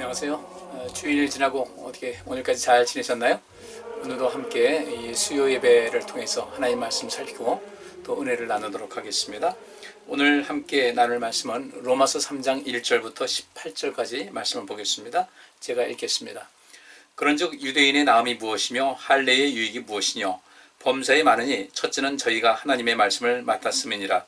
안녕하세요. 주일 지나고 어떻게 오늘까지 잘 지내셨나요? 오늘도 함께 이 수요 예배를 통해서 하나님 말씀 살피고 또 은혜를 나누도록 하겠습니다. 오늘 함께 나눌 말씀은 로마서 3장 1절부터 18절까지 말씀을 보겠습니다. 제가 읽겠습니다. 그런즉 유대인의 나음이 무엇이며 할례의 유익이 무엇이뇨? 범사에 많으니 첫째는 저희가 하나님의 말씀을 맡았음이니라.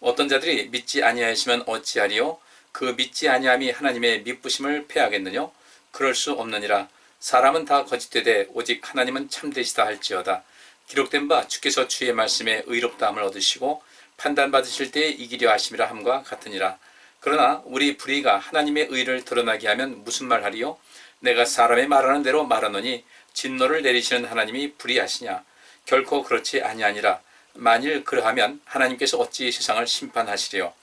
어떤 자들이 믿지 아니하시면 어찌하리요? 그 믿지 아니함이 하나님의 미쁘심을 패하겠느냐? 그럴 수 없느니라. 사람은 다 거짓되되 오직 하나님은 참되시다 할지어다. 기록된 바 주께서 주의 말씀에 의롭다함을 얻으시고 판단받으실 때에 이기려 하심이라 함과 같으니라. 그러나 우리 불의가 하나님의 의를 드러나게 하면 무슨 말하리요? 내가 사람의 말하는 대로 말하노니 진노를 내리시는 하나님이 불의하시냐? 결코 그렇지 아니하니라. 만일 그러하면 하나님께서 어찌 세상을 심판하시리요?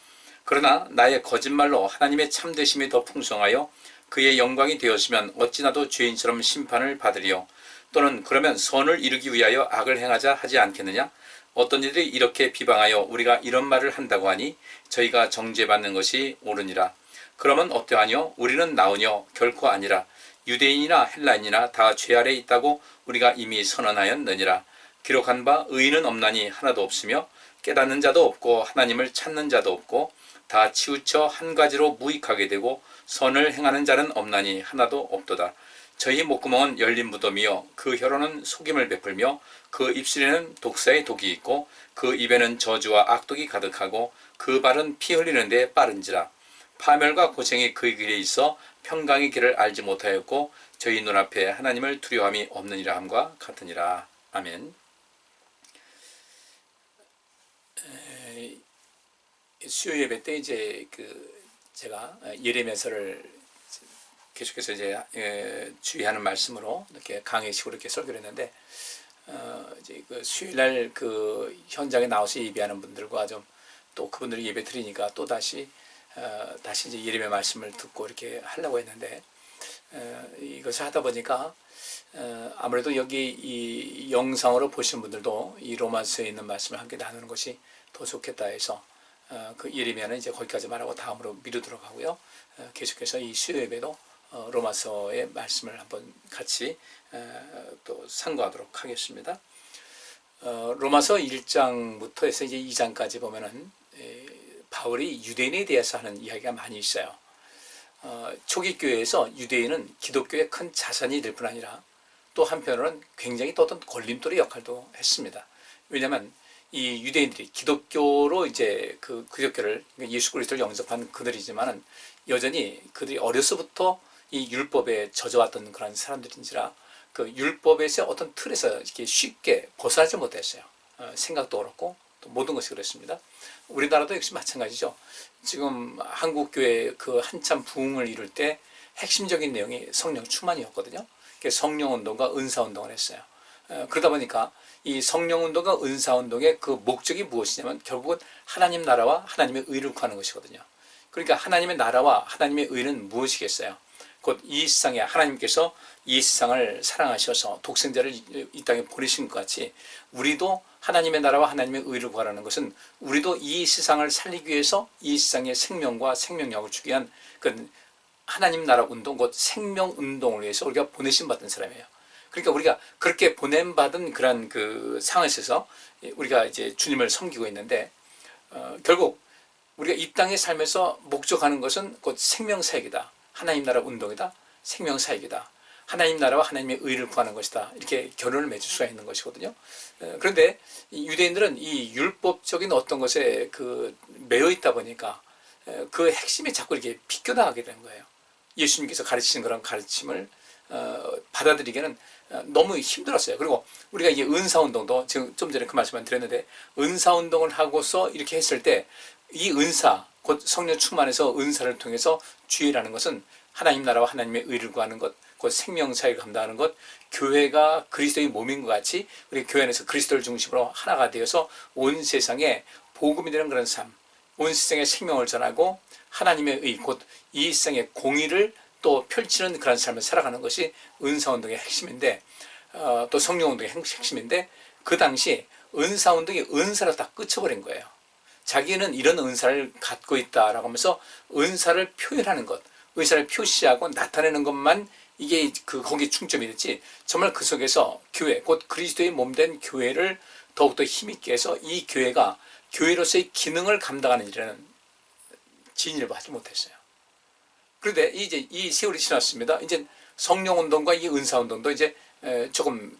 그러나 나의 거짓말로 하나님의 참되심이 더 풍성하여 그의 영광이 되었으면 어찌 나도 죄인처럼 심판을 받으리요? 또는 그러면 선을 이루기 위하여 악을 행하자 하지 않겠느냐? 어떤 이들이 이렇게 비방하여 우리가 이런 말을 한다고 하니 저희가 정죄받는 것이 옳으니라. 그러면 어떠하뇨? 우리는 나으뇨? 결코 아니라. 유대인이나 헬라인이나 다 죄 아래 있다고 우리가 이미 선언하였느니라. 기록한 바 의인은 없나니 하나도 없으며 깨닫는 자도 없고 하나님을 찾는 자도 없고 다 치우쳐 한 가지로 무익하게 되고 선을 행하는 자는 없나니 하나도 없도다. 저희 목구멍은 열린 무덤이요 그 혀로는 속임을 베풀며 그 입술에는 독사의 독이 있고 그 입에는 저주와 악독이 가득하고 그 발은 피 흘리는데 빠른지라. 파멸과 고생이 그 길에 있어 평강의 길을 알지 못하였고 저희 눈앞에 하나님을 두려움이 없느니라 함과 같으니라. 아멘. 수요 예배 때 이제 제가 예레미야서를 계속해서 이제 주의하는 말씀으로 이렇게 강의식으로 이렇게 설교를 했는데 이제 수요일날 현장에 나와서 예배하는 분들과 좀 또 그분들이 예배 드리니까 또 다시 이제 예레미야 말씀을 듣고 이렇게 하려고 했는데 이것을 하다 보니까 아무래도 여기 이 영상으로 보시는 분들도 이 로마서에 있는 말씀을 함께 나누는 것이 더 좋겠다 해서 그 예레미야는 이제 거기까지 말하고 다음으로 미루도록 하고요. 계속해서 이 수요 예배도 로마서의 말씀을 한번 같이 또 상고하도록 하겠습니다. 로마서 1장부터 해서 이제 2장까지 보면은 바울이 유대인에 대해서 하는 이야기가 많이 있어요. 초기 교회에서 유대인은 기독교의 큰 자산이 될 뿐 아니라 또 한편으로는 굉장히 또 어떤 걸림돌의 역할도 했습니다. 왜냐하면 이 유대인들이 기독교로 이제 그 기독교를 예수 그리스도를 영접한 그들이지만은 여전히 그들이 어려서부터 이 율법에 젖어왔던 그런 사람들인지라 그 율법에서 어떤 틀에서 이렇게 쉽게 벗어나지 못했어요. 생각도 그렇고 또 모든 것이 그렇습니다. 우리나라도 역시 마찬가지죠. 지금 한국 교회 그 한참 부흥을 이룰 때 핵심적인 내용이 성령 충만이었거든요. 성령 운동과 은사 운동을 했어요. 그러다 보니까 이 성령운동과 은사운동의 그 목적이 무엇이냐면 결국은 하나님 나라와 하나님의 의를 구하는 것이거든요. 그러니까 하나님의 나라와 하나님의 의는 무엇이겠어요? 곧 이 세상에 하나님께서 이 세상을 사랑하셔서 독생자를 이 땅에 보내신 것 같이 우리도 하나님의 나라와 하나님의 의를 구하라는 것은 우리도 이 세상을 살리기 위해서 이 세상에 생명과 생명력을 주기 위한 그 하나님 나라 운동, 곧 생명운동을 위해서 우리가 보내신 받은 사람이에요. 그러니까 우리가 그렇게 보냄받은 그런 그 상황에서 우리가 이제 주님을 섬기고 있는데 결국 우리가 이 땅에 살면서 목적하는 것은 곧 생명사역이다. 하나님 나라 운동이다. 생명사역이다. 하나님 나라와 하나님의 의를 구하는 것이다. 이렇게 결론을 맺을 수가 있는 것이거든요. 그런데 유대인들은 이 율법적인 어떤 것에 매여 있다 보니까 그 핵심이 자꾸 이렇게 비껴나가게 되는 거예요. 예수님께서 가르치신 그런 가르침을 받아들이기에는 너무 힘들었어요. 그리고 우리가 이제 은사운동도 지금 좀 전에 그 말씀을 드렸는데 은사운동을 하고서 이렇게 했을 때 이 은사, 곧 성령 충만해서 은사를 통해서 주의라는 것은 하나님 나라와 하나님의 의를 구하는 것, 곧 생명사역을 감당하는 것, 교회가 그리스도의 몸인 것 같이 우리 교회 안에서 그리스도를 중심으로 하나가 되어서 온 세상에 복음이 되는 그런 삶, 온 세상에 생명을 전하고 하나님의 의, 곧 이 세상의 공의를 또 펼치는 그런 삶을 살아가는 것이 은사운동의 핵심인데 또 성령운동의 핵심인데 그 당시 은사운동이 은사로 다 끝쳐버린 거예요. 자기는 이런 은사를 갖고 있다라고 하면서 은사를 표현하는 것, 의사를 표시하고 나타내는 것만 이게 거기에 중점이 됐지, 정말 그 속에서 교회, 곧 그리스도의 몸된 교회를 더욱더 힘있게 해서 이 교회가 교회로서의 기능을 감당하는 일에는 진일보 하지 못했어요. 그런데 이제 이 세월이 지났습니다. 이제 성령 운동과 이 은사 운동도 이제 조금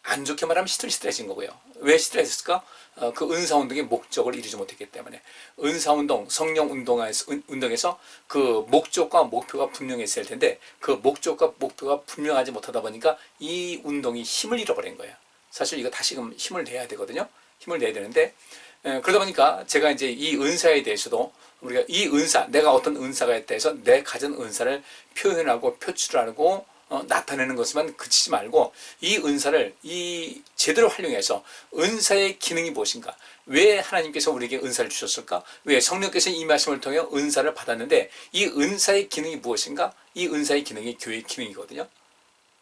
안 좋게 말하면 시들시들해진 거고요. 왜 시들해졌을까? 그 은사 운동의 목적을 이루지 못했기 때문에. 은사 운동, 성령 운동에서 그 목적과 목표가 분명했을 텐데 그 목적과 목표가 분명하지 못하다 보니까 이 운동이 힘을 잃어버린 거예요. 사실 이거 다시금 힘을 내야 되거든요. 힘을 내야 되는데 그러다 보니까 제가 이제 이 은사에 대해서도 우리가 이 은사, 내가 어떤 은사가 대해서 내 가진 은사를 표현하고 표출하고 나타내는 것만 그치지 말고 이 은사를 제대로 활용해서 은사의 기능이 무엇인가, 왜 하나님께서 우리에게 은사를 주셨을까, 왜 성령께서 이 말씀을 통해 은사를 받았는데 이 은사의 기능이 무엇인가, 이 은사의 기능이 교회의 기능이거든요.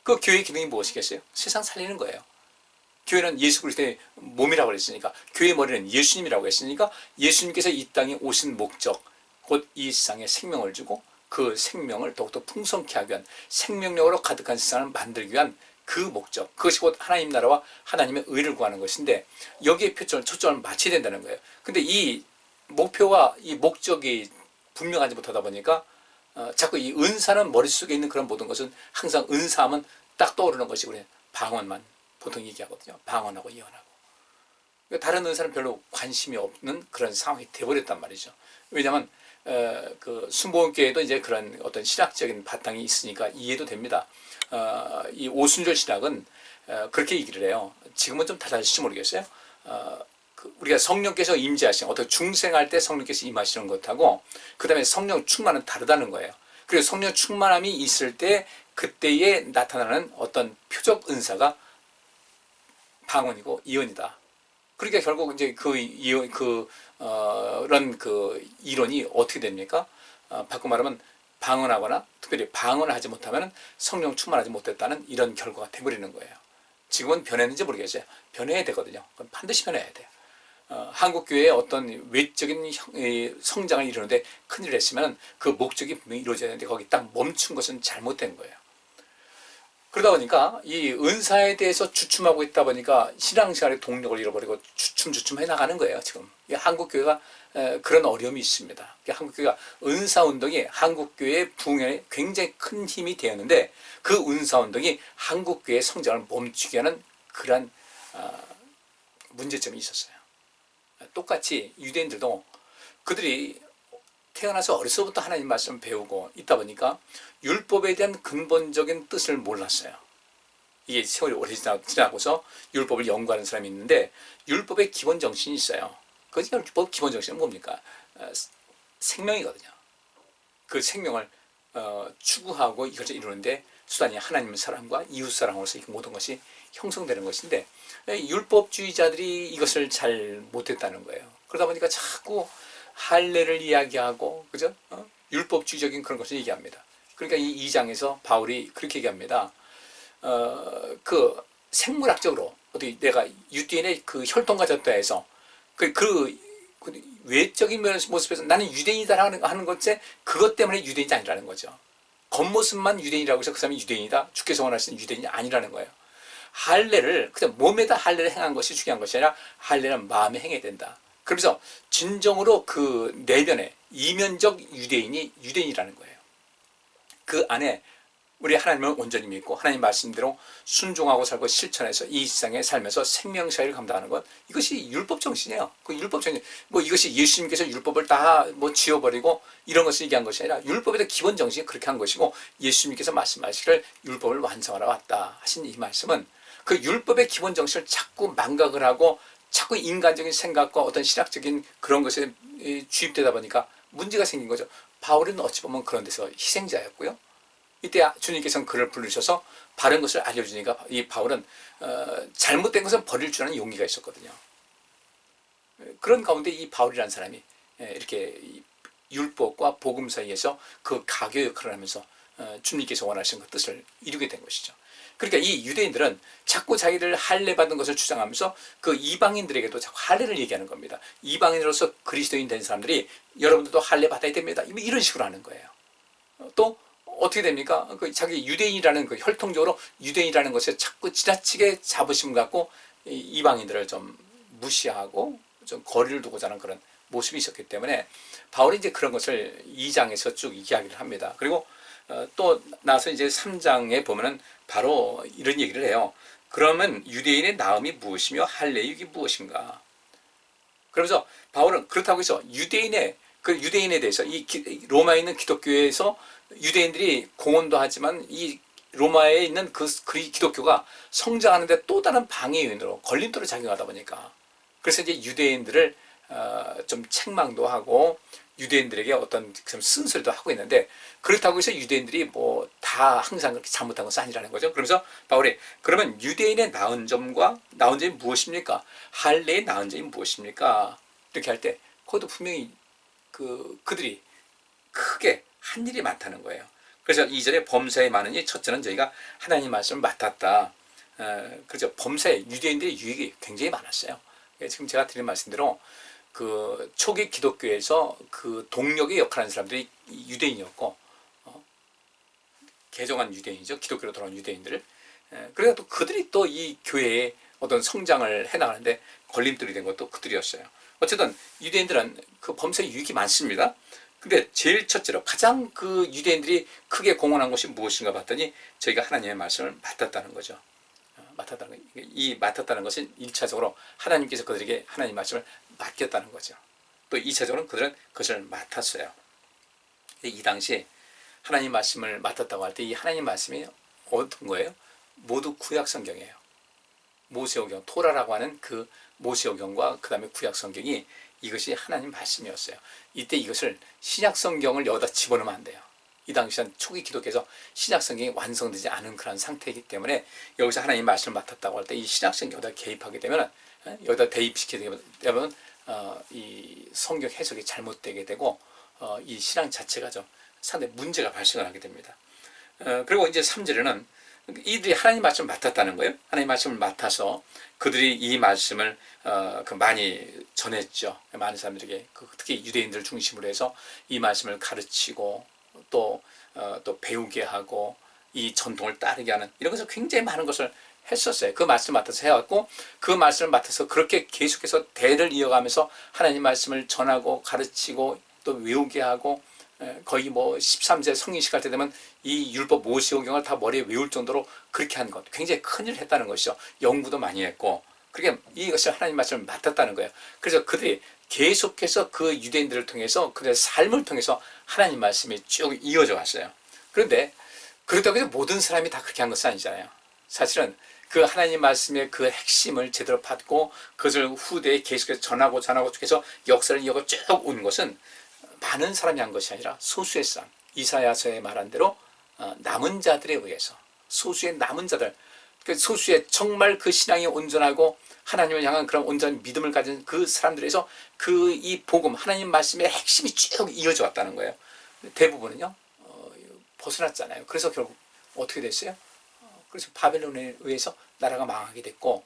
그 교회의 기능이 무엇이겠어요? 세상 살리는 거예요. 교회는 예수 그리스도의 몸이라고 했으니까, 교회의 머리는 예수님이라고 했으니까 예수님께서 이 땅에 오신 목적, 곧 이 세상에 생명을 주고 그 생명을 더욱더 풍성케 하기 위한, 생명력으로 가득한 세상을 만들기 위한 그 목적, 그것이 곧 하나님 나라와 하나님의 의를 구하는 것인데 여기에 초점을 맞춰야 된다는 거예요. 근데 이 목표와 이 목적이 분명하지 못하다 보니까 자꾸 이 은사는 머릿속에 있는 그런 모든 것은 항상 은사하면 딱 떠오르는 것이 우리 방언만 보통 얘기하거든요. 방언하고 예언하고. 다른 은사는 별로 관심이 없는 그런 상황이 돼버렸단 말이죠. 왜냐하면 그 순복음교회도 이제 그런 어떤 신학적인 바탕이 있으니까 이해도 됩니다. 이 오순절 신학은 그렇게 얘기를 해요. 지금은 좀 달라질지 모르겠어요. 우리가 성령께서 임재하시는, 어떻게 중생할 때 성령께서 임하시는 것하고 그 다음에 성령 충만은 다르다는 거예요. 그리고 성령 충만함이 있을 때 그때에 나타나는 어떤 표적 은사가 방언이고 예언이다. 그러니까 결국 이제 그런 이론이 어떻게 됩니까? 바꿔 말하면 방언하거나 특별히 방언을 하지 못하면 성령 충만하지 못했다는 이런 결과가 돼버리는 거예요. 지금은 변했는지 모르겠어요. 변해야 되거든요. 그건 반드시 변해야 돼요. 한국교회의 어떤 외적인 성장을 이루는데 큰일을 했으면 그 목적이 분명히 이루어져야 되는데 거기 딱 멈춘 것은 잘못된 거예요. 그러다 보니까 이 은사에 대해서 주춤하고 있다 보니까 신앙생활의 동력을 잃어버리고 주춤 해나가는 거예요. 지금 한국교회가 그런 어려움이 있습니다. 한국교회가 은사운동이 한국교회의 부흥에 굉장히 큰 힘이 되었는데 그 은사운동이 한국교회의 성장을 멈추게 하는 그런 문제점이 있었어요. 똑같이 유대인들도 그들이 태어나서 어려서부터 하나님 말씀을 배우고 있다 보니까 율법에 대한 근본적인 뜻을 몰랐어요. 이게 세월이 오래 지나고서 율법을 연구하는 사람이 있는데 율법의 기본 정신이 있어요. 그 율법 기본 정신은 뭡니까? 생명이거든요. 그 생명을 추구하고 이것을 이루는데 수단이 하나님의 사랑과 이웃 사랑으로서 모든 것이 형성되는 것인데 율법주의자들이 이것을 잘 못했다는 거예요. 그러다 보니까 자꾸 할례를 이야기하고, 그죠? 율법주의적인 그런 것을 얘기합니다. 그러니까 이 2장에서 바울이 그렇게 얘기합니다. 그 생물학적으로 어떻게 내가 유대인의 그 혈통과 졌다 해서 그 외적인 모습에서 나는 유대인이다 하는 것에 그것 때문에 유대인이 아니라는 거죠. 겉모습만 유대인이라고 해서 그 사람이 유대인이다, 주께서 원하시는 유대인이 아니라는 거예요. 할례를 그냥 몸에다 할례를 행한 것이 중요한 것이 아니라 할례는 마음에 행해야 된다. 그러면서 진정으로 그 내면에 이면적 유대인이 유대인이라는 거예요. 그 안에 우리 하나님을 온전히 믿고 하나님 말씀대로 순종하고 살고 실천해서 이 세상에 살면서 생명사회를 감당하는 것, 이것이 율법 정신이에요. 그 율법 정신, 이것이 예수님께서 율법을 다 지워버리고 이런 것을 얘기한 것이 아니라 율법에 대한 기본 정신이 그렇게 한 것이고 예수님께서 말씀하시기를 율법을 완성하러 왔다 하신 이 말씀은 그 율법의 기본 정신을 자꾸 망각을 하고 자꾸 인간적인 생각과 어떤 신학적인 그런 것에 주입되다 보니까 문제가 생긴 거죠. 바울은 어찌 보면 그런 데서 희생자였고요. 이때 주님께서는 그를 부르셔서 바른 것을 알려주니까 이 바울은 잘못된 것은 버릴 줄 아는 용기가 있었거든요. 그런 가운데 이 바울이라는 사람이 이렇게 율법과 복음 사이에서 그 가교 역할을 하면서 주님께서 원하시는 그 뜻을 이루게 된 것이죠. 그러니까 이 유대인들은 자꾸 자기를 할례 받은 것을 주장하면서 그 이방인들에게도 자꾸 할례를 얘기하는 겁니다. 이방인으로서 그리스도인 된 사람들이 여러분들도 할례 받아야 됩니다. 이런 식으로 하는 거예요. 또 어떻게 됩니까? 그 자기 유대인이라는 그 혈통적으로 유대인이라는 것에 자꾸 지나치게 자부심 갖고 이방인들을 좀 무시하고 좀 거리를 두고자 하는 그런 모습이 있었기 때문에 바울이 이제 그런 것을 2장에서 쭉 이야기를 합니다. 그리고 또 나서 이제 3장에 보면은 바로 이런 얘기를 해요. 그러면 유대인의 나음이 무엇이며 할례의 육이 무엇인가? 그러면서 바울은 그렇다고 해서 그 유대인에 대해서 이 로마에 있는 기독교에서 유대인들이 공헌도 하지만 이 로마에 있는 그 기독교가 성장하는데 또 다른 방해 요인으로 걸림돌을 작용하다 보니까 그래서 이제 유대인들을 좀 책망도 하고 유대인들에게 어떤 쓴소리도 하고 있는데 그렇다고 해서 유대인들이 뭐 다 항상 그렇게 잘못한 것은 아니라는 거죠. 그러면서 바울이 그러면 유대인의 나은 점과 나은 점이 무엇입니까? 할례의 나은 점이 무엇입니까? 이렇게 할 때 그것도 분명히 그들이 크게 한 일이 많다는 거예요. 그래서 2절에 범사에 많으니 첫째는 저희가 하나님 말씀을 맡았다. 그렇죠. 범사에 유대인들의 유익이 굉장히 많았어요. 지금 제가 드린 말씀대로 그 초기 기독교에서 그 동력의 역할을 하는 사람들이 유대인이었고 개종한 유대인이죠. 기독교로 돌아온 유대인들. 그래서 또 그들이 또 이 교회에 어떤 성장을 해나가는데 걸림돌이 된 것도 그들이었어요. 어쨌든 유대인들은 그 범사에 유익이 많습니다. 근데 제일 첫째로 가장 그 유대인들이 크게 공헌한 것이 무엇인가 봤더니 저희가 하나님의 말씀을 맡았다는 거죠. 맡았다는 것은 1차적으로 하나님께서 그들에게 하나님 말씀을 맡겼다는 거죠. 또 2차적으로는 그들은 그것을 맡았어요. 이 당시 하나님 말씀을 맡았다고 할 때 이 하나님 말씀이 어떤 거예요? 모두 구약 성경이에요. 모세오경, 토라라고 하는 그 모세오경과 그 다음에 구약 성경이 이것이 하나님 말씀이었어요. 이때 이것을 신약 성경을 여기다 집어넣으면 안 돼요. 이 당시엔 초기 기독교에서 신약 성경이 완성되지 않은 그런 상태이기 때문에 여기서 하나님 말씀을 맡았다고 할 때 이 신약 성경 여기다 개입하게 되면 여기다 대입시키게 되면 이 성경 해석이 잘못되게 되고 이 신앙 자체가 좀 상당히 문제가 발생을 하게 됩니다. 그리고 이제 3절에는 이들이 하나님 말씀을 맡았다는 거예요. 하나님 말씀을 맡아서 그들이 이 말씀을 많이 전했죠. 많은 사람들에게 특히 유대인들 중심으로 해서 이 말씀을 가르치고 또 배우게 하고 이 전통을 따르게 하는 이런 것을 굉장히 많은 것을 했었어요. 그 말씀을 맡아서 해왔고 그 말씀을 맡아서 그렇게 계속해서 대를 이어가면서 하나님 말씀을 전하고 가르치고 또 외우게 하고 거의 뭐 13세 성인식 할 때 되면 이 율법 모세오경을 다 머리에 외울 정도로 그렇게 한 것, 굉장히 큰일을 했다는 것이죠. 연구도 많이 했고 그렇게 이것을 하나님 말씀을 맡았다는 거예요. 그래서 그들이 계속해서 그 유대인들을 통해서 그들의 삶을 통해서 하나님 말씀이 쭉 이어져 왔어요. 그런데 그렇다고 해서 모든 사람이 다 그렇게 한 것은 아니잖아요. 사실은 그 하나님 말씀의 그 핵심을 제대로 받고 그것을 후대에 계속해서 전하고 해서 역사를 이어가 쭉 온 것은 많은 사람이 한 것이 아니라 소수의 사람, 이사야서에 말한 대로 남은 자들에 의해서 소수의 남은 자들, 그 소수의 정말 그 신앙이 온전하고 하나님을 향한 그런 온전한 믿음을 가진 그 사람들에서 그 이 복음, 하나님 말씀의 핵심이 쭉 이어져 왔다는 거예요. 대부분은요 벗어났잖아요. 그래서 결국 어떻게 됐어요? 그래서 바벨론에 의해서 나라가 망하게 됐고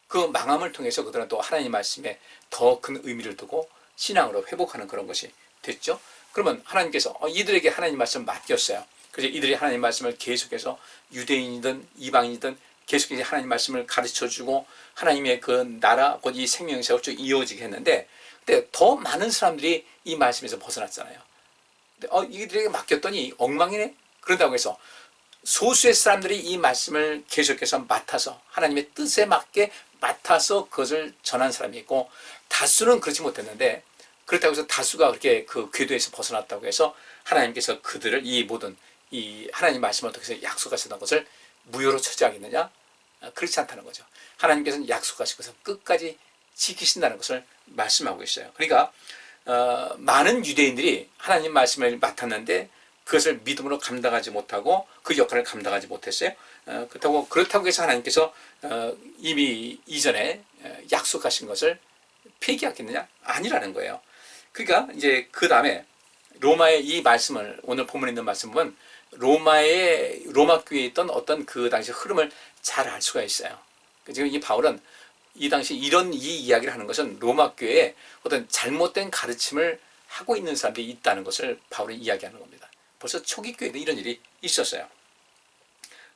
그 망함을 통해서 그들은 또 하나님 말씀에 더 큰 의미를 두고 신앙으로 회복하는 그런 것이 됐죠. 그러면 하나님께서 이들에게 하나님 말씀을 맡겼어요. 그래서 이들이 하나님 말씀을 계속해서 유대인이든 이방인이든 계속해서 하나님 말씀을 가르쳐주고 하나님의 그 나라 곧 이 생명사가 쭉 이어지게 했는데 근데 더 많은 사람들이 이 말씀에서 벗어났잖아요. 근데 이들에게 맡겼더니 엉망이네. 그런다고 해서 소수의 사람들이 이 말씀을 계속해서 맡아서 하나님의 뜻에 맞게 맡아서 그것을 전한 사람이 있고 다수는 그렇지 못했는데 그렇다고 해서 다수가 그렇게 그 궤도에서 벗어났다고 해서 하나님께서 그들을 이 모든 이 하나님 말씀을 통해서 약속하셨던 것을 무효로 처지하겠느냐? 그렇지 않다는 거죠. 하나님께서는 약속하신 것을 끝까지 지키신다는 것을 말씀하고 있어요. 그러니까 많은 유대인들이 하나님 말씀을 맡았는데 그것을 믿음으로 감당하지 못하고 그 역할을 감당하지 못했어요. 그렇다고 해서 하나님께서 이미 이전에 약속하신 것을 폐기하겠느냐? 아니라는 거예요. 그러니까 이제 그 다음에 로마의 이 말씀을 오늘 본문에 있는 말씀 보면 로마 교회에 있던 어떤 그 당시 흐름을 잘 알 수가 있어요. 지금 이 바울은 이 당시 이 이야기를 하는 것은 로마 교회에 어떤 잘못된 가르침을 하고 있는 사람들이 있다는 것을 바울이 이야기하는 겁니다. 벌써 초기 교회도 이런 일이 있었어요.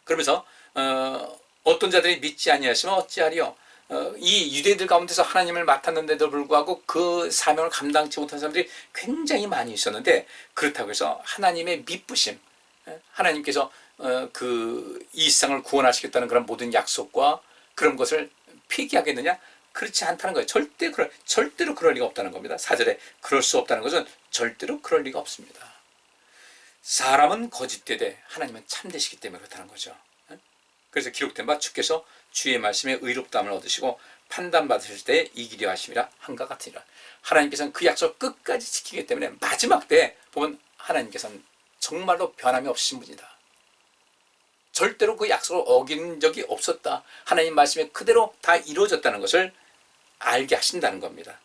그러면서 어떤 자들이 믿지 아니하시면 어찌하리요. 이 유대인들 가운데서 하나님을 맡았는데도 불구하고 그 사명을 감당치 못한 사람들이 굉장히 많이 있었는데, 그렇다고 해서 하나님의 미쁘심, 하나님께서 이 세상을 구원하시겠다는 그런 모든 약속과 그런 것을 폐기하겠느냐? 그렇지 않다는 거예요. 절대로 그럴 리가 없다는 겁니다. 4절에 그럴 수 없다는 것은 절대로 그럴 리가 없습니다. 사람은 거짓되되 하나님은 참되시기 때문에 그렇다는 거죠. 그래서 기록된 바 주께서 주의 말씀에 의롭다함을 얻으시고 판단받으실 때 이기려 하심이라 한과 같으니라. 하나님께서는 그 약속 끝까지 지키기 때문에 마지막 때 보면 하나님께서는 정말로 변함이 없으신 분이다. 절대로 그 약속을 어긴 적이 없었다. 하나님 말씀에 그대로 다 이루어졌다는 것을 알게 하신다는 겁니다.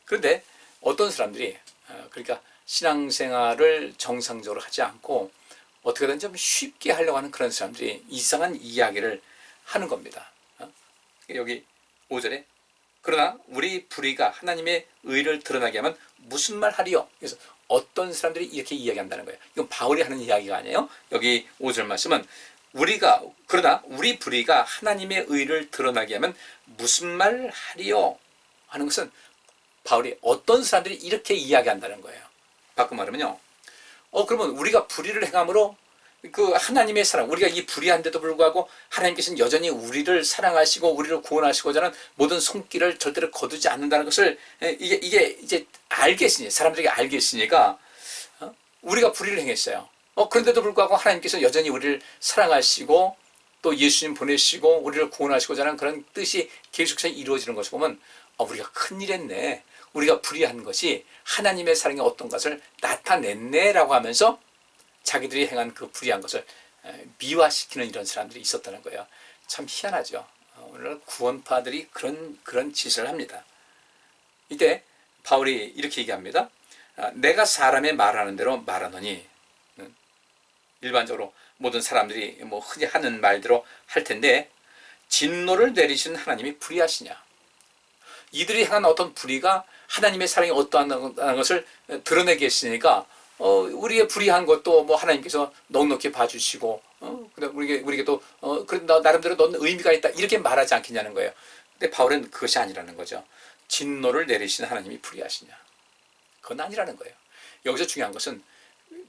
그런데 어떤 사람들이 그러니까 신앙생활을 정상적으로 하지 않고 어떻게든 좀 쉽게 하려고 하는 그런 사람들이 이상한 이야기를 하는 겁니다. 여기 5절에 그러나 우리 불의가 하나님의 의를 드러나게 하면 무슨 말 하리요? 그래서 어떤 사람들이 이렇게 이야기한다는 거예요. 이건 바울이 하는 이야기가 아니에요. 여기 5절 말씀은 그러나 우리 불의가 하나님의 의를 드러나게 하면 무슨 말 하리요? 하는 것은 바울이 어떤 사람들이 이렇게 이야기한다는 거예요. 바꿔 말하면요. 그러면 우리가 불의를 행함으로 그 하나님의 사랑, 우리가 이 불의한데도 불구하고 하나님께서는 여전히 우리를 사랑하시고 우리를 구원하시고자 하는 모든 손길을 절대로 거두지 않는다는 것을 이게 이제 알겠으니, 사람들에게 알겠으니까 우리가 불의를 행했어요. 그런데도 불구하고 하나님께서 여전히 우리를 사랑하시고 또 예수님 보내시고 우리를 구원하시고자 하는 그런 뜻이 계속해서 이루어지는 것을 보면 우리가 큰일 했네. 우리가 불의한 것이 하나님의 사랑의 어떤 것을 나타냈네라고 하면서 자기들이 행한 그 불의한 것을 미화시키는 이런 사람들이 있었다는 거예요. 참 희한하죠. 오늘 구원파들이 그런 짓을 합니다. 이때 바울이 이렇게 얘기합니다. 내가 사람의 말하는 대로 말하노니, 일반적으로 모든 사람들이 뭐 흔히 하는 말대로 할 텐데, 진노를 내리신 하나님이 불의하시냐? 이들이 행한 어떤 불의가 하나님의 사랑이 어떠하다는 것을 드러내게 했으니까 우리의 불의한 것도 뭐 하나님께서 넉넉히 봐주시고 우리에게 또 그래 나름대로 너는 의미가 있다 이렇게 말하지 않겠냐는 거예요. 근데 바울은 그것이 아니라는 거죠. 진노를 내리신 하나님이 불의하시냐? 그건 아니라는 거예요. 여기서 중요한 것은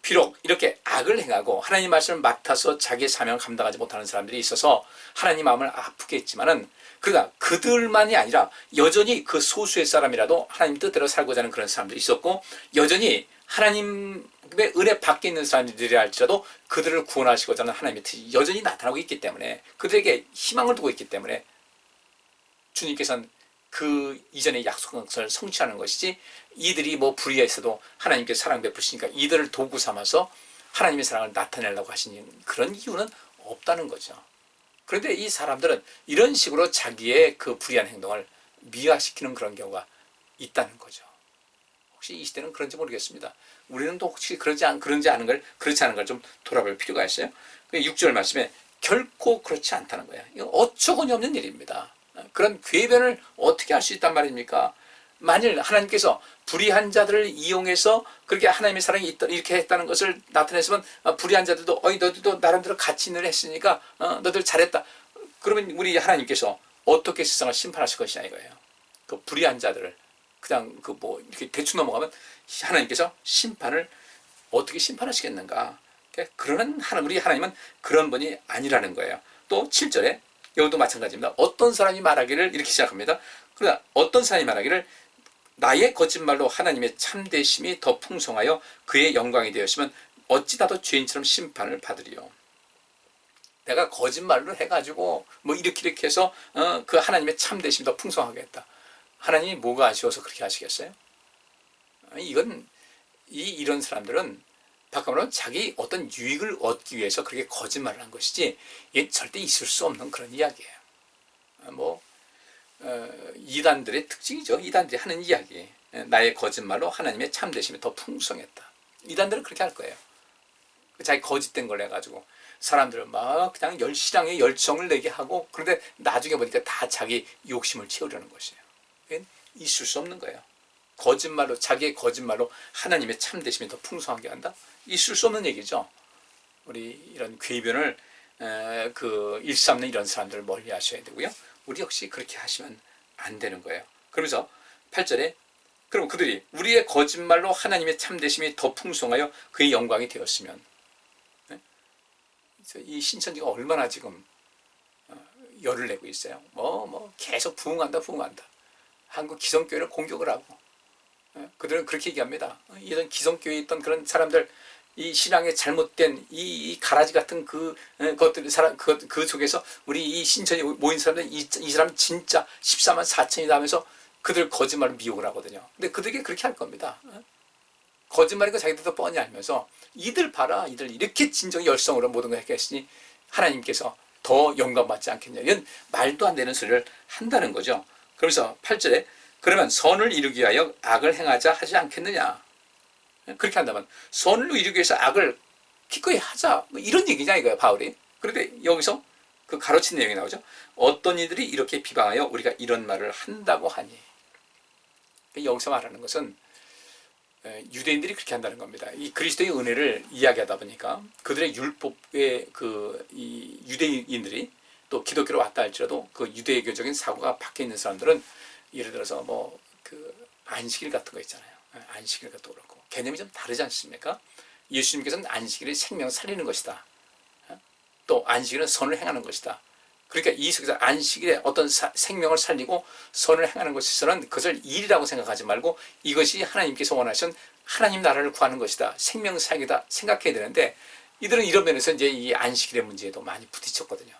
비록 이렇게 악을 행하고 하나님 말씀을 맡아서 자기의 사명을 감당하지 못하는 사람들이 있어서 하나님 마음을 아프게 했지만은, 그러나 그들만이 아니라 여전히 그 소수의 사람이라도 하나님 뜻대로 살고자 하는 그런 사람들이 있었고, 여전히 하나님의 은혜 밖에 있는 사람들이 할지라도 그들을 구원하시고자 하는 하나님의 뜻이 여전히 나타나고 있기 때문에, 그들에게 희망을 두고 있기 때문에 주님께서는 그 이전에 약속한 것을 성취하는 것이지, 이들이 뭐 불의했어도 하나님께서 사랑 베푸시니까 이들을 도구 삼아서 하나님의 사랑을 나타내려고 하시는 그런 이유는 없다는 거죠. 그런데 이 사람들은 이런 식으로 자기의 그 불의한 행동을 미화시키는 그런 경우가 있다는 거죠. 혹시 이 시대는 그런지 모르겠습니다. 우리는 또 혹시 그렇지 않은 걸 좀 돌아볼 필요가 있어요. 6절 말씀에 결코 그렇지 않다는 거예요. 이건 어처구니 없는 일입니다. 그런 궤변을 어떻게 할 수 있단 말입니까? 만일 하나님께서 불의한 자들을 이용해서 그렇게 하나님의 사랑이 있다 이렇게 했다는 것을 나타냈으면 불의한 자들도 너희도 나름대로 같이 일을 했으니까 너희들 잘했다. 그러면 우리 하나님께서 어떻게 세상을 심판하실 것이냐 이거예요. 그 불의한 자들을 그냥 이렇게 대충 넘어가면 하나님께서 심판을 어떻게 심판하시겠는가? 그러는 우리 하나님은 그런 분이 아니라는 거예요. 또 7절에 여기도 마찬가지입니다. 어떤 사람이 말하기를 이렇게 시작합니다. 그러나 어떤 사람이 말하기를 나의 거짓말로 하나님의 참되심이 더 풍성하여 그의 영광이 되었으면 어찌 나도 죄인처럼 심판을 받으리요. 내가 거짓말로 해가지고 뭐 이렇게 해서 그 하나님의 참되심이 더 풍성하게 했다. 하나님이 뭐가 아쉬워서 그렇게 하시겠어요? 이런 사람들은 바꿔 자기 어떤 유익을 얻기 위해서 그렇게 거짓말을 한 것이지, 이게 절대 있을 수 없는 그런 이야기예요. 이단들의 특징이죠. 이단들이 하는 이야기. 나의 거짓말로 하나님의 참되심이 더 풍성했다. 이단들은 그렇게 할 거예요. 자기 거짓된 걸 해가지고 사람들을 막 그냥 신앙에 열정을 내게 하고, 그런데 나중에 보니까 다 자기 욕심을 채우려는 것이에요. 있을 수 없는 거예요. 거짓말로, 자기의 거짓말로 하나님의 참되심이 더 풍성하게 한다? 있을 수 없는 얘기죠. 우리 이런 궤변을 일삼는 이런 사람들을 멀리 하셔야 되고요. 우리 역시 그렇게 하시면 안 되는 거예요. 그러면서 8절에 그럼 그들이 우리의 거짓말로 하나님의 참되심이 더 풍성하여 그의 영광이 되었으면, 이 신천지가 얼마나 지금 열을 내고 있어요. 계속 부흥한다. 한국 기성교회를 공격을 하고, 그들은 그렇게 얘기합니다. 이런 기성교회에 있던 그런 사람들, 이 신앙의 잘못된 이 가라지 같은 것들, 그 속에서 우리 이 신천지 모인 사람들, 이 사람 진짜 14만 4천이다 하면서 그들 거짓말을 미혹을 하거든요. 근데 그들에게 그렇게 할 겁니다. 거짓말인 거 자기들도 뻔히 알면서, 이들 봐라, 이들 이렇게 진정 열성으로 모든 걸 했으니 하나님께서 더 영광 받지 않겠냐, 이런 말도 안 되는 소리를 한다는 거죠. 그러면서 8절에 그러면 선을 이루기 위하여 악을 행하자 하지 않겠느냐. 그렇게 한다면 선을 이루기 위해서 악을 기꺼이 하자, 이런 얘기냐 이거야, 바울이. 그런데 여기서 그 가르친 내용이 나오죠. 어떤 이들이 이렇게 비방하여 우리가 이런 말을 한다고 하니. 여기서 말하는 것은 유대인들이 그렇게 한다는 겁니다. 이 그리스도의 은혜를 이야기하다 보니까 그들의 율법의 이 유대인들이 또 기독교로 왔다 할지라도 그 유대교적인 사고가 박혀 있는 사람들은, 예를 들어서 안식일 같은 거 있잖아요. 안식일 같은 거 그렇고 개념이 좀 다르지 않습니까? 예수님께서는 안식일이 생명을 살리는 것이다. 또 안식일은 선을 행하는 것이다. 그러니까 이 속에서 안식일에 어떤 생명을 살리고 선을 행하는 것에서는 그것을 일이라고 생각하지 말고 이것이 하나님께서 원하신 하나님 나라를 구하는 것이다, 생명 사역이다 생각해야 되는데, 이들은 이런 면에서 이제 이 안식일의 문제에도 많이 부딪혔거든요.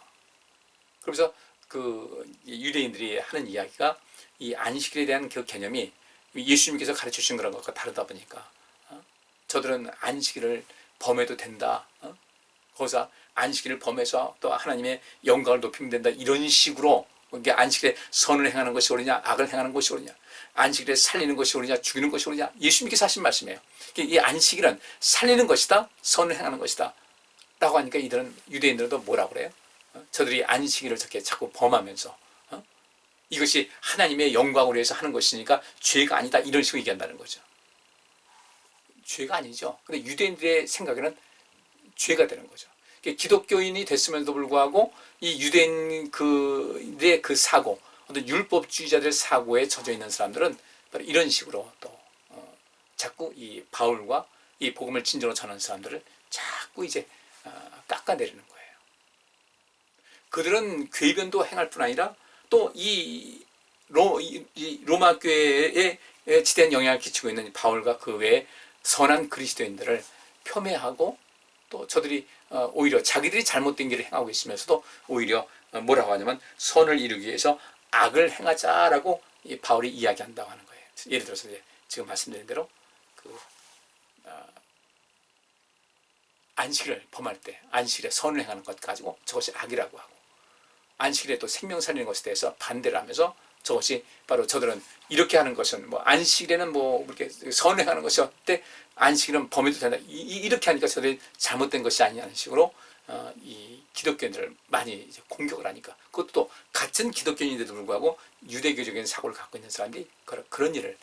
그래서 그 유대인들이 하는 이야기가, 이 안식일에 대한 그 개념이 예수님께서 가르쳐 주신 그런 것과 다르다 보니까 저들은 안식일을 범해도 된다, 거기서 안식일을 범해서 또 하나님의 영광을 높이면 된다, 이런 식으로, 이게 안식일에 선을 행하는 것이 옳으냐 악을 행하는 것이 옳으냐, 안식일에 살리는 것이 옳으냐 죽이는 것이 옳으냐, 예수님께서 하신 말씀이에요. 이 안식일은 살리는 것이다, 선을 행하는 것이다 라고 하니까 이들은, 유대인들도 뭐라고 그래요? 저들이 안식일을 저렇게 자꾸 범하면서 이것이 하나님의 영광을 위해서 하는 것이니까 죄가 아니다, 이런 식으로 얘기한다는 거죠. 죄가 아니죠. 근데 유대인들의 생각에는 죄가 되는 거죠. 기독교인이 됐음에도 불구하고 이 유대인들의 그 사고, 어떤 율법주의자들의 사고에 젖어 있는 사람들은 바로 이런 식으로 또 자꾸 이 바울과 이 복음을 진정으로 전하는 사람들을 자꾸 이제 깎아내리는 거예요. 그들은 궤변도 행할 뿐 아니라 또 이 로마 교회에 지대한 영향을 끼치고 있는 바울과 그 외에 선한 그리스도인들을 폄훼하고, 또 저들이 오히려 자기들이 잘못된 길을 행하고 있으면서도 오히려 뭐라고 하냐면 선을 이루기 위해서 악을 행하자라고 바울이 이야기한다고 하는 거예요. 예를 들어서 지금 말씀드린 대로 안식일을 범할 때 안식일에 선을 행하는 것 가지고 저것이 악이라고 하고, 안식일에 또 생명 살리는 것에 대해서 반대를 하면서 저것이 바로 저들은 이렇게 하는 것은 안식일에는 이렇게 선을 행하는 것이 어때, 안식일은 범해도 된다, 이렇게 하니까 저들이 잘못된 것이 아니냐는 식으로 이 기독교인들을 많이 이제 공격을 하니까, 그것도 또 같은 기독교인인데도 불구하고 유대교적인 사고를 갖고 있는 사람들이 그런 일을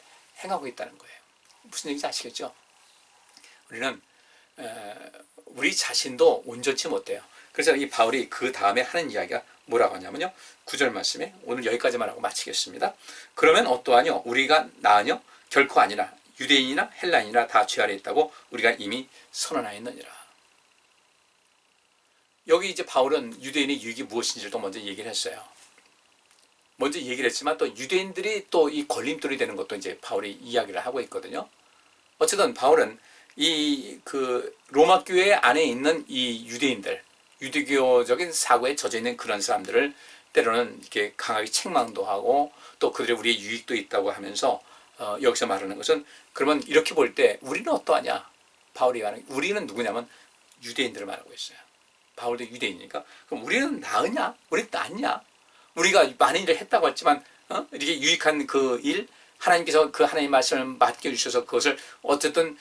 행하고 있다는 거예요. 무슨 얘기인지 아시겠죠? 우리는 우리 자신도 온전치 못해요. 그래서 이 바울이 그 다음에 하는 이야기가 뭐라고 하냐면요, 9절 말씀에 오늘 여기까지만 하고 마치겠습니다. 그러면 어떠하뇨? 우리가 나으뇨? 결코 아니라 유대인이나 헬라인이나 다 죄 아래 있다고 우리가 이미 선언하였느니라. 여기 이제 바울은 유대인의 유익이 무엇인지를 또 먼저 얘기를 했어요. 먼저 얘기를 했지만 또 유대인들이 또 이 걸림돌이 되는 것도 이제 바울이 이야기를 하고 있거든요. 어쨌든 바울은 이 로마 교회 안에 있는 이 유대인들, 유대교적인 사고에 젖어 있는 그런 사람들을 때로는 이렇게 강하게 책망도 하고, 또 그들의 우리의 유익도 있다고 하면서 여기서 말하는 것은, 그러면 이렇게 볼 때 우리는 어떠하냐? 바울이 말하는, 우리는 누구냐면 유대인들을 말하고 있어요. 바울도 유대인이니까 그럼 우리는 나으냐? 우리는 낫냐? 우리가 많은 일을 했다고 했지만 이렇게 유익한 그 일, 하나님께서 그 하나님의 말씀을 맡겨주셔서 그것을 어쨌든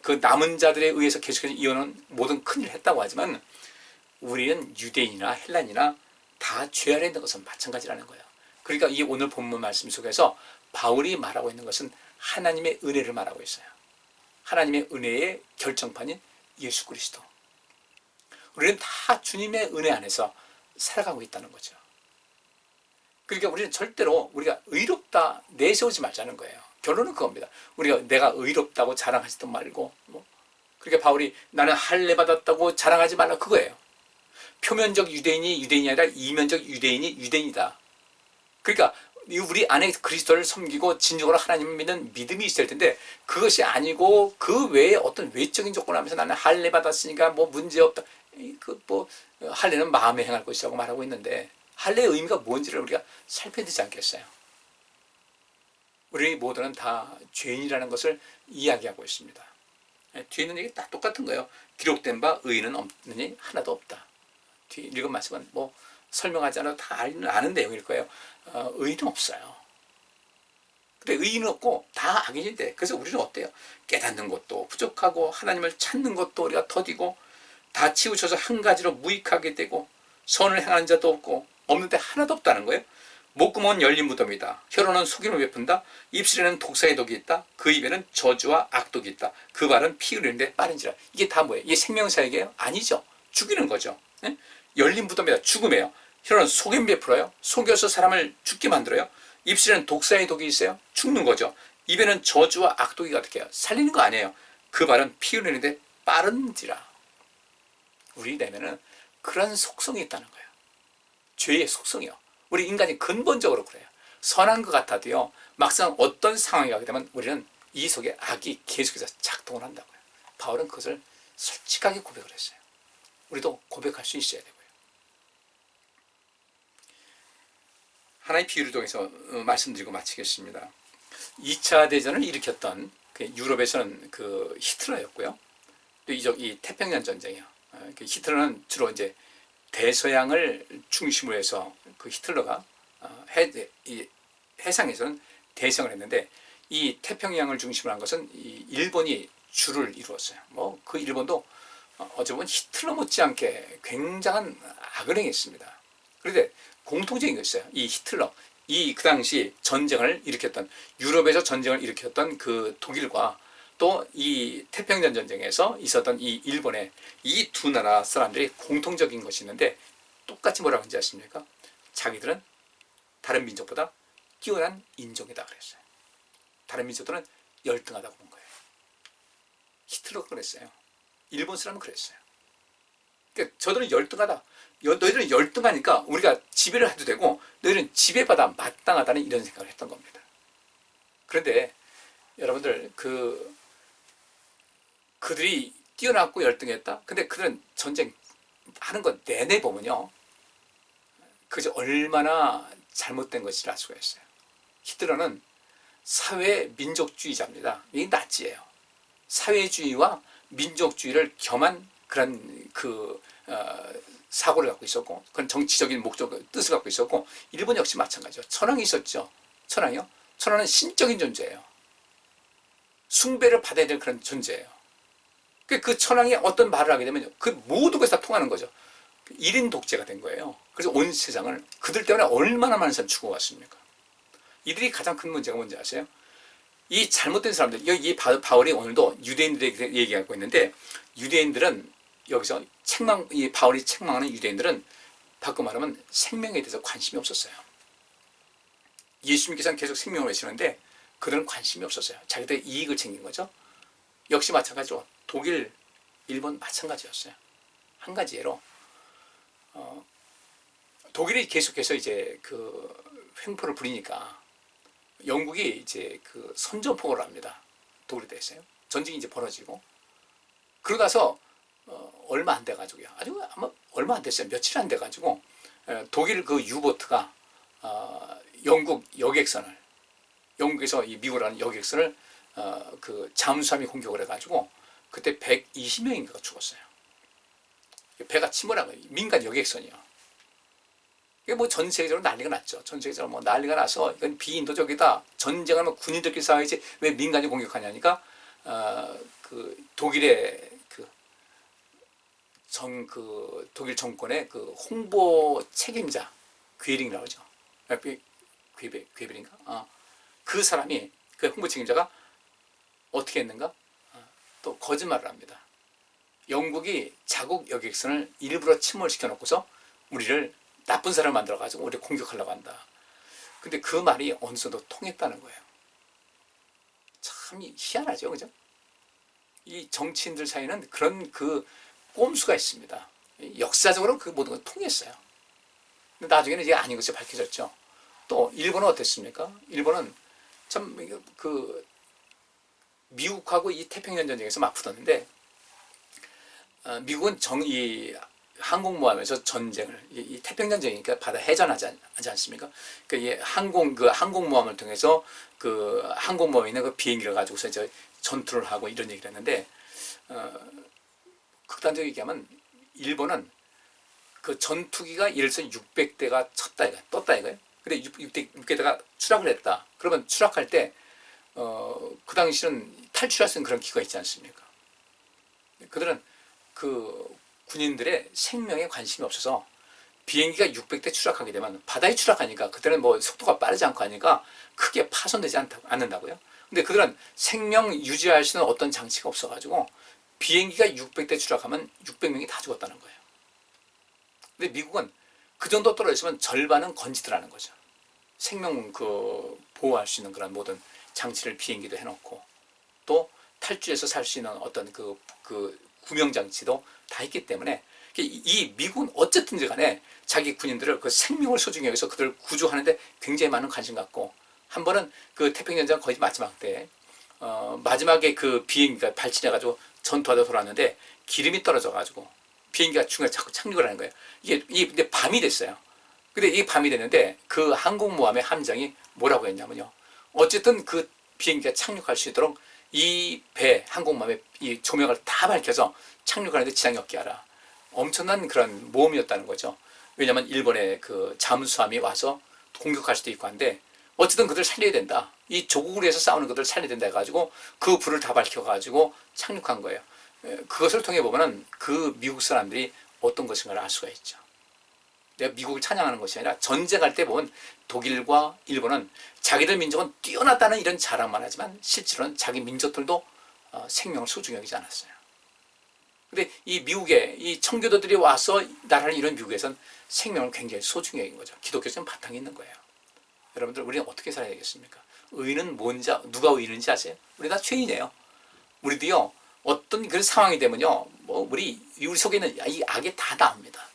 그 남은 자들에 의해서 계속해서 이어놓은 모든 큰일을 했다고 하지만, 우리는 유대인이나 헬란이나 다 죄 아래 있는 것은 마찬가지라는 거예요. 그러니까 이 오늘 본문 말씀 속에서 바울이 말하고 있는 것은 하나님의 은혜를 말하고 있어요. 하나님의 은혜의 결정판인 예수 그리스도. 우리는 다 주님의 은혜 안에서 살아가고 있다는 거죠. 그러니까 우리는 절대로 우리가 의롭다 내세우지 말자는 거예요. 결론은 그겁니다. 우리가 내가 의롭다고 자랑하지도 말고, 그러니까 바울이 나는 할례 받았다고 자랑하지 말라 그거예요. 표면적 유대인이 유대인이 아니라 이면적 유대인이 유대인이다. 그러니까 우리 안에 그리스도를 섬기고 진정으로 하나님을 믿는 믿음이 있어야 할 텐데, 그것이 아니고 그 외에 어떤 외적인 조건을 하면서 나는 할례 받았으니까 뭐 문제 없다. 할례는 마음에 행할 것이라고 말하고 있는데, 할례의 의미가 뭔지를 우리가 살펴야 되지 않겠어요? 우리 모두는 다 죄인이라는 것을 이야기하고 있습니다. 뒤에 있는 얘기 딱 똑같은 거예요. 기록된 바 의인은 없느니 하나도 없다. 뒤에 읽은 말씀은 뭐 설명하지 않아도 다 아는 내용일 거예요. 의인은 없어요. 근데 의인은 없고 다 악인인데, 그래서 우리는 어때요? 깨닫는 것도 부족하고 하나님을 찾는 것도 우리가 더디고, 다 치우쳐서 한 가지로 무익하게 되고, 선을 행하는 자도 없고, 없는데 하나도 없다는 거예요. 목구멍은 열린 무덤이다. 혀로는 속임을 베푼다. 입술에는 독사의 독이 있다. 그 입에는 저주와 악독이 있다. 그 발은 피 흘리는데 빠른지라. 이게 다 뭐예요? 이게 생명사 얘기예요? 아니죠. 죽이는 거죠. 네? 열린 무덤이다. 죽음이에요. 혀로는 속임 베풀어요. 속여서 사람을 죽게 만들어요. 입술에는 독사의 독이 있어요. 죽는 거죠. 입에는 저주와 악독이 어떻게 해요? 살리는 거 아니에요. 그 발은 피 흘리는데 빠른지라. 우리 내면은 그런 속성이 있다는 거예요. 죄의 속성이요. 우리 인간이 근본적으로 그래요. 선한 것 같아도요, 막상 어떤 상황이 가게 되면 우리는 이 속에 악이 계속해서 작동을 한다고요. 바울은 그것을 솔직하게 고백을 했어요. 우리도 고백할 수 있어야 되고요. 하나의 비유를 통해서 말씀드리고 마치겠습니다. 2차 대전을 일으켰던 유럽에서는 히틀러였고요. 또 이 태평양 전쟁이요. 히틀러는 주로 이제 대서양을 중심으로 해서 히틀러가 해상에서는 대성을 했는데, 이 태평양을 중심으로 한 것은 이 일본이 주를 이루었어요. 그 일본도 어찌 보면 히틀러 못지않게 굉장한 악을 행했습니다. 그런데 공통적인 게 있어요. 이 히틀러, 그 당시 전쟁을 일으켰던, 유럽에서 전쟁을 일으켰던 그 독일과 또 이 태평양 전쟁에서 있었던 이 일본의 이 두 나라 사람들이 공통적인 것이 있는데, 똑같이 뭐라고 하는지 아십니까? 자기들은 다른 민족보다 뛰어난 인종이다 그랬어요. 다른 민족들은 열등하다고 본 거예요. 히틀러가 그랬어요. 일본 사람은 그랬어요. 그러니까 저들은 열등하다. 너희들은 열등하니까 우리가 지배를 해도 되고, 너희들은 지배받아 마땅하다는 이런 생각을 했던 겁니다. 그런데 여러분들, 그들이 뛰어났고 열등했다? 근데 그들은 전쟁 하는 것 내내 보면요, 그저 얼마나 잘못된 것인지 알 수가 있어요. 히틀러는 사회 민족주의자입니다. 이게 나치예요. 사회주의와 민족주의를 겸한 그런 사고를 갖고 있었고, 그런 정치적인 뜻을 갖고 있었고, 일본 역시 마찬가지죠. 천황이 있었죠. 천황이요? 천황은 신적인 존재예요. 숭배를 받아야 될 그런 존재예요. 그 천황이 어떤 말을 하게 되면 그 모든 것이 다 통하는 거죠. 1인 독재가 된 거예요. 그래서 온 세상을, 그들 때문에 얼마나 많은 사람이 죽어왔습니까? 이들이 가장 큰 문제가 뭔지 아세요? 이 잘못된 사람들, 이 바울이 오늘도 유대인들에게 얘기하고 있는데, 유대인들은 여기서 이 바울이 책망하는 유대인들은 바꿔 말하면 생명에 대해서 관심이 없었어요. 예수님께서는 계속 생명을 외치는데 그들은 관심이 없었어요. 자기들의 이익을 챙긴 거죠. 역시 마찬가지로 독일, 일본 마찬가지였어요. 한 가지 예로 독일이 계속해서 이제 횡포를 부리니까 영국이 이제 선전포고를 합니다. 독일에 대해서요. 전쟁이 이제 벌어지고, 그러고 나서 얼마 안 돼가지고요. 아마 얼마 안 됐어요. 며칠 안 돼가지고 독일 유보트가 영국 여객선을, 영국에서 이 미국을 하는 여객선을 잠수함이 공격을 해가지고 그때 120명인가가 죽었어요. 배가 침몰한 거예요. 민간 여객선이요. 이게 전 세계적으로 난리가 났죠. 전 세계적으로 난리가 나서 이건 비인도적이다. 전쟁하면 군인들끼리 싸워야지 왜 민간이 공격하냐니까 독일의 독일 정권의 홍보 책임자 괴링이라고 하죠. 괴베링가? 그 사람이 그 홍보 책임자가 어떻게 했는가? 또 거짓말을 합니다. 영국이 자국 여객선을 일부러 침몰시켜 놓고서 우리를 나쁜 사람 만들어가지고 우리 공격하려고 한다. 근데 그 말이 어느 정도 통했다는 거예요. 참 희한하죠, 그죠? 이 정치인들 사이는 그런 그 꼼수가 있습니다. 역사적으로 그 모든 건 통했어요. 근데 나중에는 이게 아닌 것이 밝혀졌죠. 또 일본은 어땠습니까? 일본은 참 그 미국하고 이 태평양 전쟁에서 막 붙었는데 미국은 이 항공모함에서 전쟁을 이 태평양 전쟁이니까 바다 해전하지 않습니까? 그러니까 항공모함을 통해서 그 항공모함에 있는 그 비행기를 가지고서 이제 전투를 하고 이런 얘기를 했는데 극단적으로 얘기하면 일본은 그 전투기가 예를 들어서 600대가 떴다 이거예요. 근데 600대가 추락을 했다. 그러면 추락할 때 그 당시는 탈출할 수 있는 그런 기가 있지 않습니까? 그들은 그 군인들의 생명에 관심이 없어서 비행기가 600대 추락하게 되면 바다에 추락하니까 그때는 뭐 속도가 빠르지 않고 하니까 크게 파손되지 않는다고요. 근데 그들은 생명 유지할 수 있는 어떤 장치가 없어가지고 비행기가 600대 추락하면 600명이 다 죽었다는 거예요. 근데 미국은 그 정도 떨어졌으면 절반은 건지더라는 거죠. 생명 보호할 수 있는 그런 모든 장치를 비행기도 해놓고 또 탈주해서 살 수 있는 어떤 그 구명장치도 다 있기 때문에 이 미국은 어쨌든지 간에 자기 군인들을 그 생명을 소중히 여기서 그들을 구조하는데 굉장히 많은 관심 갖고 한 번은 그 태평양전 거의 마지막 때 마지막에 그 비행기가 발진해가지고 전투하다 돌아왔는데 기름이 떨어져가지고 비행기가 중간에 자꾸 착륙을 하는 거예요. 근데 밤이 됐어요. 근데 이게 밤이 됐는데 그 항공모함의 함장이 뭐라고 했냐면요. 어쨌든 그 비행기가 착륙할 수 있도록 이 항공모함의 이 조명을 다 밝혀서 착륙하는데 지장이 없게 하라. 엄청난 그런 모험이었다는 거죠. 왜냐하면 일본의 그 잠수함이 와서 공격할 수도 있고 한데 어쨌든 그들 살려야 된다. 이 조국을 위해서 싸우는 그들 살려야 된다 해가지고 그 불을 다 밝혀가지고 착륙한 거예요. 그것을 통해 보면은 그 미국 사람들이 어떤 것인가를 알 수가 있죠. 내가 미국을 찬양하는 것이 아니라 전쟁할 때 보면 독일과 일본은 자기들 민족은 뛰어나다는 이런 자랑만 하지만 실제로는 자기 민족들도 생명을 소중히 여기지 않았어요. 근데 이 미국에 이 청교도들이 와서 나라를 이룬 미국에선 생명을 굉장히 소중히 여긴 거죠. 기독교적인 바탕이 있는 거예요. 여러분들 우리는 어떻게 살아야 되겠습니까? 의인은 뭔지 누가 의인인지 아세요? 우리 다 죄인이에요. 우리도요 어떤 그런 상황이 되면요 우리 속에 있는 이 악이 다 나옵니다.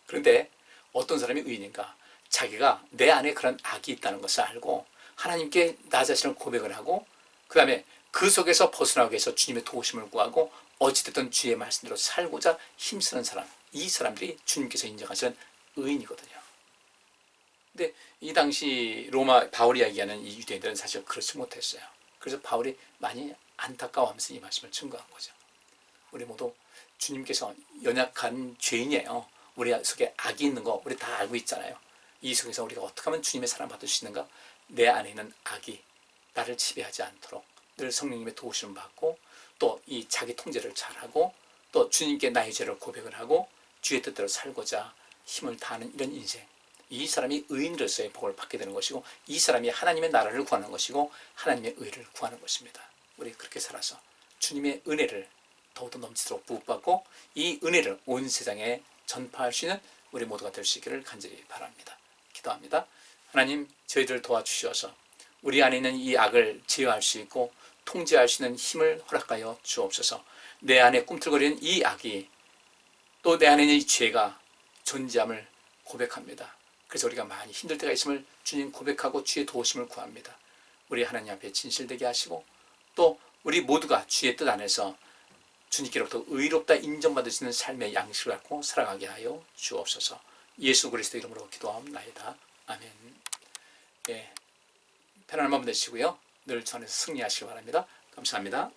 그런데 어떤 사람이 의인인가? 자기가 내 안에 그런 악이 있다는 것을 알고 하나님께 나 자신을 고백을 하고 그 다음에 그 속에서 벗어나기 위해서 주님의 도우심을 구하고 어찌됐든 주의 말씀대로 살고자 힘쓰는 사람, 이 사람들이 주님께서 인정하시는 의인이거든요. 근데 이 당시 로마 바울이 이야기하는 이 유대인들은 사실 그렇지 못했어요. 그래서 바울이 많이 안타까워하면서 이 말씀을 증거한 거죠. 우리 모두 주님께서 연약한 죄인이에요. 우리 속에 악이 있는 거 우리 다 알고 있잖아요. 이 속에서 우리가 어떻게 하면 주님의 사랑 받을 수 있는가? 내 안에 있는 악이 나를 지배하지 않도록 늘 성령님의 도우심을 받고 또 이 자기 통제를 잘하고 또 주님께 나의 죄를 고백을 하고 주의 뜻대로 살고자 힘을 다하는 이런 인생, 이 사람이 의인으로서의 복을 받게 되는 것이고 이 사람이 하나님의 나라를 구하는 것이고 하나님의 의를 구하는 것입니다. 우리 그렇게 살아서 주님의 은혜를 더욱더 넘치도록 부어받고 이 은혜를 온 세상에 전파할 수 있는 우리 모두가 될 수 있기를 간절히 바랍니다. 기도합니다. 하나님, 저희들을 도와주셔서 우리 안에 있는 이 악을 제어할 수 있고 통제할 수 있는 힘을 허락하여 주옵소서. 내 안에 꿈틀거리는 이 악이 또 내 안에 있는 이 죄가 존재함을 고백합니다. 그래서 우리가 많이 힘들 때가 있음을 주님 고백하고 주의 도우심을 구합니다. 우리 하나님 앞에 진실되게 하시고 또 우리 모두가 주의 뜻 안에서 주님께로부터 의롭다 인정받을 수 있는 삶의 양식을 갖고 살아가게 하여 주옵소서. 예수 그리스도 이름으로 기도하옵나이다. 아멘. 예, 편안한 밤 되시고요. 늘 저 안에서 승리하시기 바랍니다. 감사합니다.